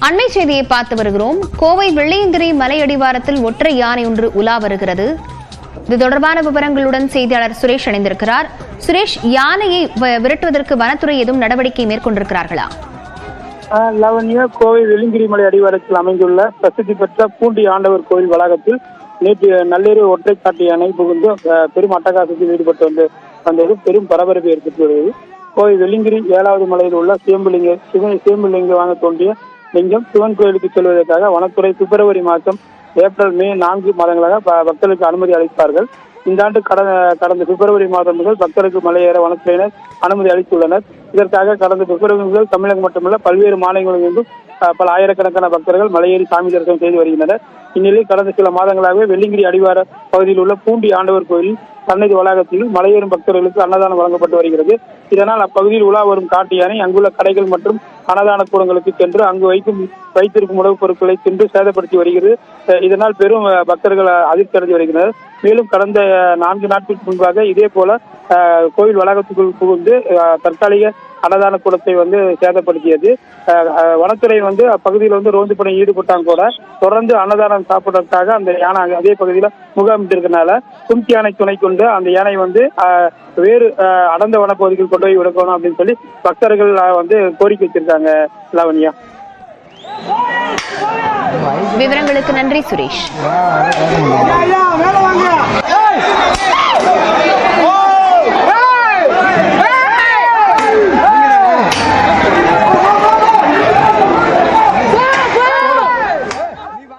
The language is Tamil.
அண்மை செய்தியை பார்த்து வருகிறோம். கோவை வெள்ளியங்கிரி மலையடிவாரத்தில் ஒற்றை யானை ஒன்று உலா வருகிறது. இது தொடர்பான விவரங்களுடன் செய்தியாளர் சுரேஷ் இணைந்திருக்கிறார். சுரேஷ், யானையை விரட்டுவதற்கு வனத்துறை எதுவும் நடவடிக்கை மேற்கொண்டிருக்கிறார்களா? லவண்யா, கோவை வெள்ளியங்கிரி மலை அடிவாரத்தில் அமைந்துள்ள பிரசித்தி பெற்ற பூண்டி ஆண்டவர் கோயில் வளாகத்தில் நேற்று நள்ளிரவு ஒற்றை காட்டு யானை புகுந்து பெரும் அட்டகாசத்தில் ஈடுபட்டு வந்தது பெரும் பரபரப்பை ஏற்பட்டு வருகிறது. கோவை வெள்ளியங்கிரி 7வது மலையில் உள்ள சேம்புலிங்க வாங்க தோன்றிய லிங்கம் சிவன் கோயிலுக்கு செல்வதற்காக வனத்துறை பிப்ரவரி மாதம் ஏப்ரல் மே 4 மாதங்களாக பக்தர்களுக்கு அனுமதி அளித்தார்கள். இந்த ஆண்டு கடந்த பிப்ரவரி மாதம் முதல் பக்தருக்கு மலையேற வனத்துறையினர் அனுமதி அளித்துள்ளனர். இதற்காக கடந்த பிப்ரவரி முதல் தமிழகம் மட்டுமல்ல பல்வேறு மாநிலங்களிலிருந்தும் பல ஆயிரக்கணக்கான பக்தர்கள் மலையேறி சாமி தரிசனம் செய்து வருகின்றனர். இந்நிலையில் கடந்த சில மாதங்களாகவே வெள்ளியங்கிரி அடிவார பகுதியில் உள்ள பூண்டி ஆண்டவர் கோயிலில் சன்னதி வளாகத்தில் மலையேறும் பக்தர்களுக்கு அன்னதானம் வழங்கப்பட்டு வருகிறது. இதனால் அப்பகுதியில் உலா வரும் காட்டு யானை அங்குள்ள கடைகள் மற்றும் அன்னதான கூடங்களுக்கு சென்று அங்கு வைத்திருக்கும் உணவுப் பொருட்களை சென்று சேதப்படுத்தி வருகிறது. இதனால் பெரும் பக்தர்கள் அதிர்ச்சி அடைந்து வருகின்றனர். மேலும் கடந்த 4 நாட்களுக்கு முன்பாக இதே போல கோயில் வளாகத்துக்குள் புகுந்து தற்காலிக அன்னதான கூடத்தை சேதப்படுத்தியது. வனத்துறை அப்பகுதியில் ரோந்து பணி ஈடுபட்டாங்க கூட தொடர்ந்து அன்னதானம் சாப்பிடுறதுக்காக அந்த யானை அதே பகுதியில முகாமிட்டிருக்கனால கும்கி யானை துணை கொண்டு அந்த யானை வேறு அடர்ந்த வனப்பகுதிகள் கொண்டு போய் விடக்கணும் அப்படின்னு சொல்லி பக்தர்கள் கோரிக்கை வச்சிருக்காங்க. லாவண்யா, விவரங்களுக்கு நன்றி சுரேஷ். மேல வாங்க.